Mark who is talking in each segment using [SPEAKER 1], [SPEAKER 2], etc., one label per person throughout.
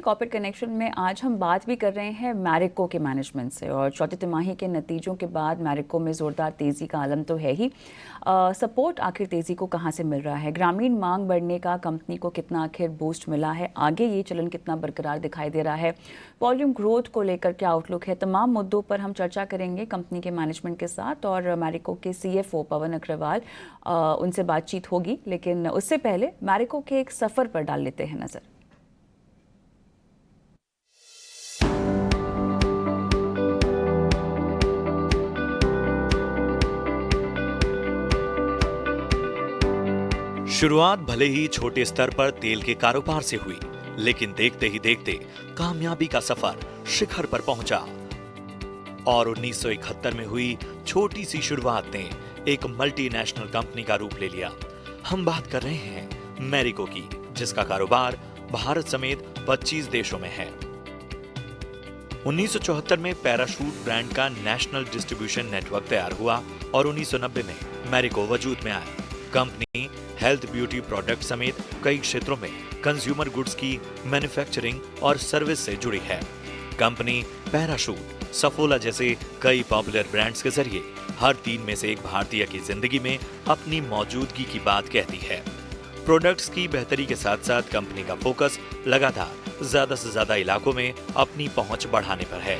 [SPEAKER 1] Corporate connection में आज हम बात भी कर रहे हैं मैरिको के मैनेजमेंट से और चौथी तिमाही के नतीजों के बाद मैरिको में ज़ोरदार तेज़ी का आलम तो है ही। सपोर्ट आखिर तेज़ी को कहां से मिल रहा है, ग्रामीण मांग बढ़ने का कंपनी को कितना आखिर बूस्ट मिला है, आगे ये चलन कितना बरकरार दिखाई दे रहा है, वॉल्यूम ग्रोथ को लेकर क्या आउटलुक है, तमाम मुद्दों पर हम चर्चा करेंगे कंपनी के मैनेजमेंट के साथ। और मैरिको के CFO पवन अग्रवाल, उनसे बातचीत होगी, लेकिन उससे पहले मैरिको के एक सफ़र पर डाल लेते हैं नज़र।
[SPEAKER 2] शुरुआत भले ही छोटे स्तर पर तेल के कारोबार से हुई, लेकिन देखते ही देखते कामयाबी का सफर शिखर पर पहुंचा और 1971 में हुई छोटी सी शुरुआत ने एक मल्टीनेशनल कंपनी का रूप ले लिया। हम बात कर रहे हैं मैरिको की, जिसका कारोबार भारत समेत 25 देशों में है। 1974 में पैराशूट ब्रांड का नेशनल डिस्ट्रीब्यूशन नेटवर्क तैयार हुआ और 1990 में मैरिको वजूद में आया। कंपनी हेल्थ ब्यूटी प्रोडक्ट समेत कई क्षेत्रों में कंज्यूमर गुड्स की मैन्युफैक्चरिंग और सर्विस से जुड़ी है। कंपनी पैराशूट, सफोला जैसे कई पॉपुलर ब्रांड्स के जरिए हर 3 में से एक भारतीय की जिंदगी में अपनी मौजूदगी की बात कहती है। प्रोडक्ट्स की बेहतरी के साथ साथ कंपनी का फोकस लगातार ज्यादा से ज्यादा इलाकों में अपनी पहुंच बढ़ाने पर है।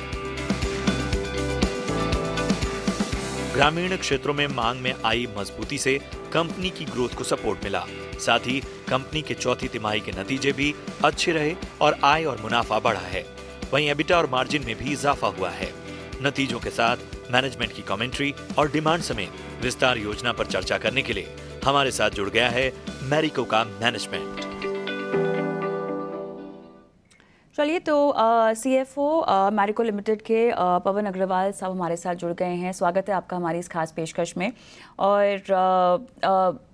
[SPEAKER 2] ग्रामीण क्षेत्रों में मांग में आई मजबूती से कंपनी की ग्रोथ को सपोर्ट मिला। साथ ही कंपनी के चौथी तिमाही के नतीजे भी अच्छे रहे और आय और मुनाफा बढ़ा है। वहीं एबिटा और मार्जिन में भी इजाफा हुआ है। नतीजों के साथ मैनेजमेंट की कमेंट्री और डिमांड समेत विस्तार योजना पर चर्चा करने के लिए हमारे साथ जुड़ गया है मैरिको का मैनेजमेंट।
[SPEAKER 1] चलिए, तो CFO मैरिको लिमिटेड के पवन अग्रवाल साहब हमारे साथ जुड़ गए हैं। स्वागत है आपका हमारी इस खास पेशकश में। और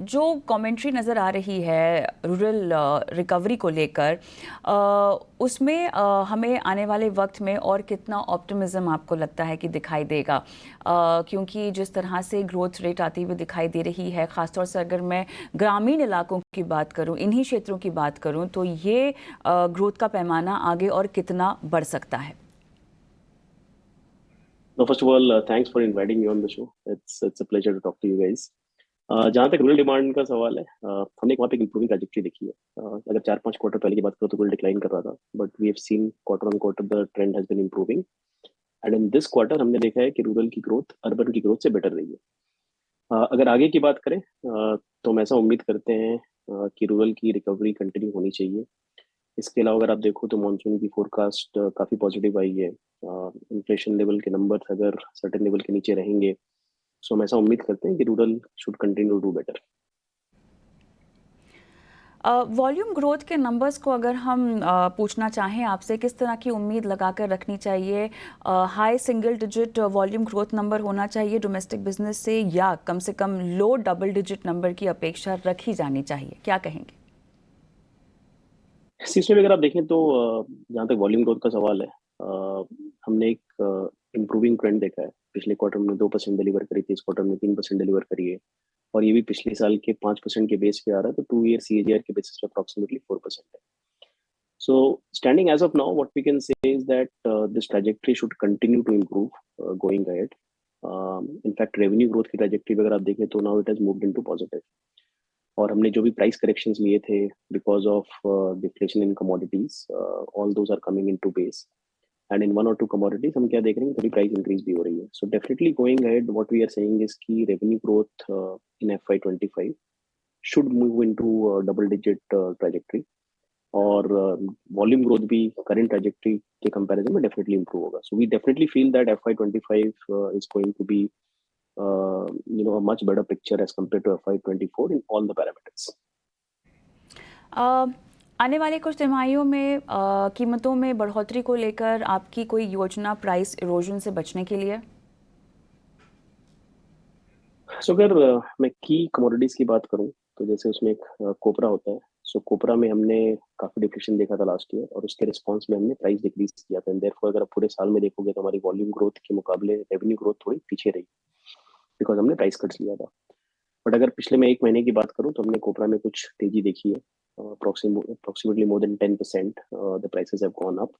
[SPEAKER 1] जो कमेंट्री नज़र आ रही है रूरल रिकवरी को लेकर, उसमें हमें आने वाले वक्त में और कितना ऑप्टिमिज्म आपको लगता है कि दिखाई देगा? क्योंकि जिस तरह से ग्रोथ रेट आती हुई दिखाई दे रही है, ख़ासतौर से अगर मैं ग्रामीण इलाकों की बात करूं, इन्हीं क्षेत्रों की बात करूं, तो ये ग्रोथ का पैमाना आगे और कितना बढ़ सकता है?
[SPEAKER 3] No, first of all, thanks for inviting me on the show. It's a pleasure to talk to you guys. जहाँ तक रूरल डिमांड का सवाल है, हमने वहाँ पे एक इम्प्रूविंग ट्रैजेक्टरी देखी है। अगर 4-5 क्वार्टर पहले की बात करो तो रूरल डिक्लाइन कर रहा था, but we have seen quarter on quarter the trend has been improving and in this quarter हमने देखा है कि रूरल की ग्रोथ अर्बन की ग्रोथ से बेटर रही है। अगर आगे की बात करें, तो हम ऐसा उम्मीद करते हैं कि रूरल की रिकवरी कंटिन्यू होनी चाहिए। इसके अलावा अगर आप देखो तो मॉनसून की फोरकास्ट काफ़ी पॉजिटिव आई है। इन्फ्लेशन लेवल के नंबर अगर सर्टेन लेवल के नीचे रहेंगे, सो हम ऐसा उम्मीद करते हैं कि rural should continue to do better.
[SPEAKER 1] Volume growth के नंबर्स को अगर हम पूछना चाहें आपसे, किस तरह की उम्मीद लगाकर रखनी चाहिए? High single digit volume growth number होना चाहिए डोमेस्टिक बिजनेस से, या कम से कम लो डबल डिजिट नंबर की अपेक्षा रखी जानी चाहिए? क्या कहेंगे?
[SPEAKER 3] इस चीज़ में भी अगर आप देखें तो जहाँ तक वॉल्यूम ग्रोथ का सवाल है, हमने एक इम्प्रूविंग ट्रेंड देखा है। पिछले क्वार्टर में 2% डिलीवर करी थी, इस क्वार्टर में 3% डिलीवर करी है और ये भी पिछले साल के 5% के बेस पे आ रहा है, तो 2 ईयर CAGR के बेसिस पे अप्रॉक्सिमेटली 4% है। So standing as of now, what we can say is that this trajectory should continue to improve going ahead. In fact, revenue growth की trajectory अगर आप देखें तो now it has moved into positive. और हमने जो भी प्राइस करेक्शंस लिए थे because of deflation in commodities, all those are coming into base and in 1 और 2 कमोडिटीज हम क्या देख रहे हैं, थोड़ी प्राइस इंक्रीज भी हो रही है। So definitely going ahead what we are saying is की revenue growth in FY25 should move into double digit trajectory और वॉल्यूम ग्रोथ भी करंट ट्रैजेक्टरी के कंपैरिजन में डेफिनेटली इंप्रूव होगा। So we definitely feel that FY25 is going to be a much better picture as compared to FY24 in all the parameters.
[SPEAKER 1] आने वाले कुछ तिमाहियों में कीमतों में बढ़ोतरी को लेकर आपकी कोई योजना प्राइस इरोजन से बचने के लिए?
[SPEAKER 3] So अगर मैं की कमोडिटीज की बात करूं तो जैसे उसमें एक कोपरा होता है। सो कोपरा में हमने काफी डिफ्लेशन देखा था लास्ट ईयर और उसके रिस्पांस में हमने प्राइस डिक्रीज किया था। देयरफॉर अगर आप पूरे साल में देखोगे तो हमारी वॉल्यूम ग्रोथ के मुकाबले रेवेन्यू ग्रोथ थोड़ी पीछे रही बिकॉज हमने प्राइस कट्स लिया था। बट अगर पिछले मैं 1 महीने की बात करूं तो हमने कोपरा में कुछ तेजी देखी है। approximately more than 10%. The prices have gone up,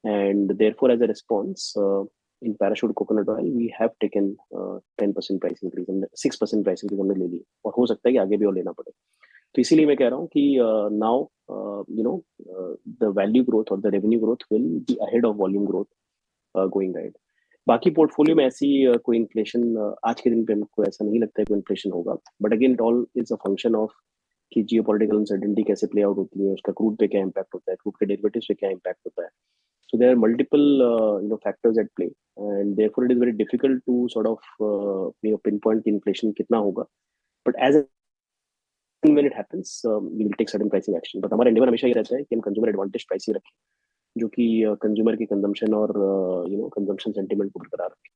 [SPEAKER 3] and therefore, as a response, in Parachute coconut oil, we have taken 10% price increase and 6% price increase हमने ले ली, और हो सकता है कि आगे भी और लेना पड़े. तो इसीलिए मैं कह रहा हूँ कि now the value growth or the revenue growth will be ahead of volume growth going ahead. बाकी पोर्टफोलियो में ऐसी कोई इन्फ्लेशन आज के दिन पे हमको ऐसा नहीं लगता है कोई इन्फ्लेशन होगा, but again it all is a function of कि जियोपॉलिटिकल अनसर्टेनिटी कैसे प्ले आउट होती है, उसका क्रूड पे क्या इम्पैक्ट होता है, क्रूड के डेरिवेटिव्स पे क्या इम्पैक्ट होता है. So there are multiple factors at play, and therefore it is very difficult to sort of pinpoint the inflation कितना होगा. But as and when it happens, we will take certain pricing action. But हमारा endeavor हमेशा ये रहता है कि हम consumer advantage pricing रखें, जो कि कंज्यूमर की कंजम्पशन और कंजम्पशन सेंटिमेंट को बरकरार रखें.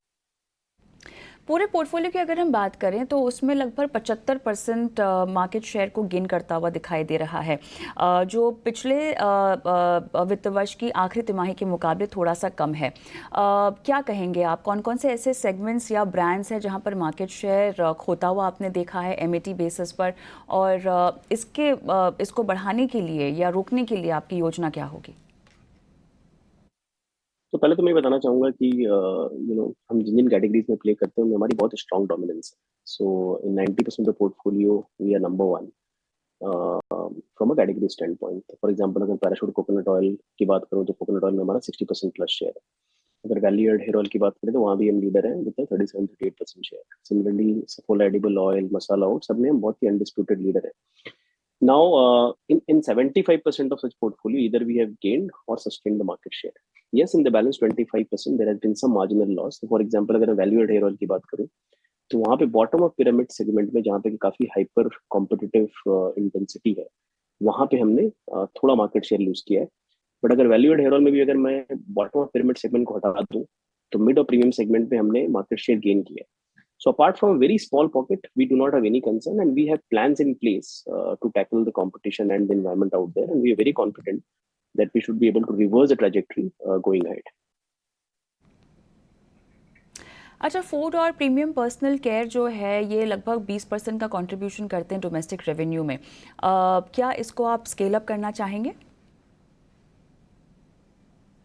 [SPEAKER 1] पूरे पोर्टफोलियो की अगर हम बात करें तो उसमें लगभग 75% मार्केट शेयर को गेन करता हुआ दिखाई दे रहा है, जो पिछले वित्त वर्ष की आखिरी तिमाही के मुकाबले थोड़ा सा कम है. क्या कहेंगे आप, कौन कौन से ऐसे सेगमेंट्स या ब्रांड्स हैं जहां पर मार्केट शेयर खोता हुआ आपने देखा है एमएटी बेसिस पर, और इसको बढ़ाने के लिए या रोकने के लिए आपकी योजना क्या होगी?
[SPEAKER 3] तो पहले तो मैं बताना चाहूंगा कि हम जिन जिन कैटेगरीज में प्ले करते हैं उनमें हमारी बहुत स्ट्रॉन्ग डोमिनेंस है. So in 90% of the portfolio we are number one from a category standpoint. For example, अगर पैराशूट कोकोनट ऑयल की बात करूँ तो कोकोनट ऑयल में हमारा 60% प्लस शेयर है. अगर वैल्यू एड हेयर ऑयल की बात करें तो वहाँ भी हम लीडर हैं with 37-38% share. Similarly Saffola edible oil, masala oat, सब में हम बहुत ही अनडिस्प्यूटेड लीडर है. Now, in 75% of such portfolio, either we have gained or sustained the market share. Yes, in the balance 25%, there has been some marginal loss. For example, अगर value add hair oil की बात करूँ तो वहाँ पे bottom of pyramid segment में जहाँ पे काफी हाइपर कॉम्पिटिटिव इंटेंसिटी है, वहाँ पे हमने थोड़ा मार्केट शेयर लूज किया है. बट अगर वैल्यू एड हेयर ऑयल में भी अगर मैं बॉटम ऑफ पिरामिड सेगमेंट को हटा दूँ तो मिड और प्रीमियम सेगमेंट में हमने मार्केट शेयर गेन किया है. So apart from a very small pocket, we do not have any concern, and we have plans in place to tackle the competition and the environment out there, and we are very confident that we should be able to reverse the trajectory going ahead.
[SPEAKER 1] अच्छा, food और premium personal care जो है ये लगभग 20% का contribution करते हैं domestic revenue में. क्या इसको आप स्केल अप करना चाहेंगे?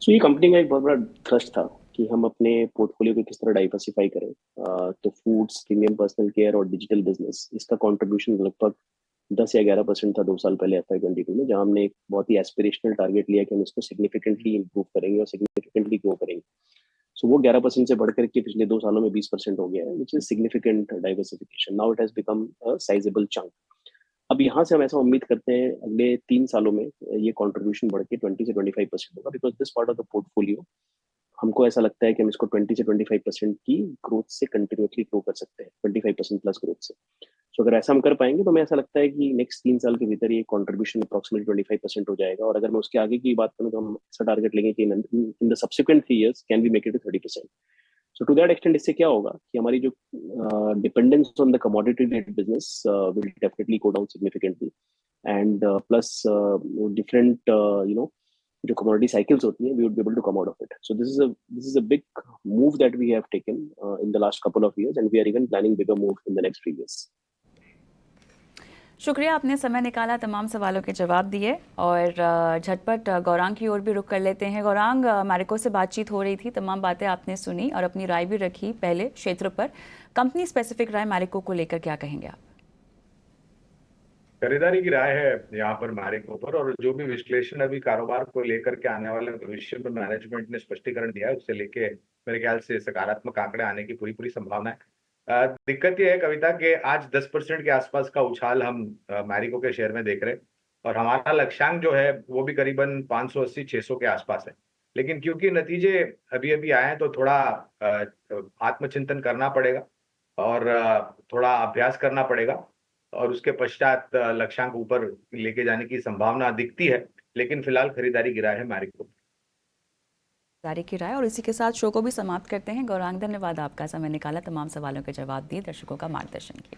[SPEAKER 3] So ये कंपनी का एक बहुत बड़ा थ्रस्ट था कि हम अपने पोर्टफोलियो को किस तरह डाइवर्सिफाई करें. तो फूड्स, प्रीमियम पर्सनल केयर और डिजिटल बिजनेस, इसका कंट्रीब्यूशन लगभग 10 या 11% था 2 साल पहले FY22 में, जहां हमने एक बहुत ही एस्पिरेशनल टारगेट लिया कि हम इसको सिग्निफिकेंटली इंप्रूव करेंगे और सिग्निफिकेंटली ग्रो करेंगे. सो वो 11% से बढ़कर के पिछले 2 सालों में 20% हो गया है, which is significant diversification. Now it has become a sizeable chunk. अब यहाँ से हम ऐसा उम्मीद करते हैं अगले 3 सालों में ये कंट्रीब्यूशन बढ़ के 20 से 25% होगा, because this part of the portfolio हमको ऐसा लगता है कि हम इसको 20 से 25% की ग्रोथ से कंटिन्यूसली ग्रो कर सकते हैं, 25% प्लस ग्रोथ से. सो अगर ऐसा हम कर पाएंगे तो हमें ऐसा लगता है कि नेक्स्ट 3 साल के भीतर ये कंट्रीब्यूशन अप्रोक्सीमेटली 25% हो जाएगा. और अगर मैं उसके आगे की बात करूँ तो हम ऐसा टारगेट लेंगे कि in the subsequent 3 years can be make it to 30%. So to that extent इससे क्या होगा कि हमारी जो dependence on the commodity related business will definitely go down significantly, and plus different जो commodity cycles होती हैं, we would be able to come out of it. So this is a big move that we have taken in the last couple of years, and we are even planning bigger move in the next few years.
[SPEAKER 1] शुक्रिया, आपने समय निकाला, तमाम सवालों के जवाब दिए, और झटपट गौरांग की ओर भी रुख कर लेते हैं. गौरांग, मैरिको से बातचीत हो रही थी, तमाम बातें आपने सुनी और अपनी राय भी रखी पहले क्षेत्र पर. कंपनी स्पेसिफिक राय मैरिको को लेकर क्या कहेंगे आप?
[SPEAKER 4] खरीदारी की राय है यहाँ पर मैरिको पर, और जो भी विश्लेषण अभी कारोबार को लेकर के आने वाले भविष्य में मैनेजमेंट ने स्पष्टीकरण दिया है, उससे लेके मेरे ख्याल से सकारात्मक आंकड़े आने की पूरी संभावना है. दिक्कत यह है कविता के आज 10% के आसपास का उछाल हम मैरिको के शेयर में देख रहे हैं, और हमारा लक्ष्यांक जो है वो भी करीबन 580-600 के आसपास है. लेकिन क्योंकि नतीजे अभी अभी आए हैं तो थोड़ा आत्मचिंतन करना पड़ेगा और थोड़ा अभ्यास करना पड़ेगा, और उसके पश्चात लक्ष्यांक ऊपर लेके जाने की संभावना दिखती है. लेकिन फिलहाल खरीदारी की राय है मैरिको.
[SPEAKER 1] खरीदारी की राय, और इसी के साथ शो को भी समाप्त करते हैं. गौरांग, धन्यवाद, आपका समय निकाला, तमाम सवालों के जवाब दिए, दर्शकों का मार्गदर्शन किया.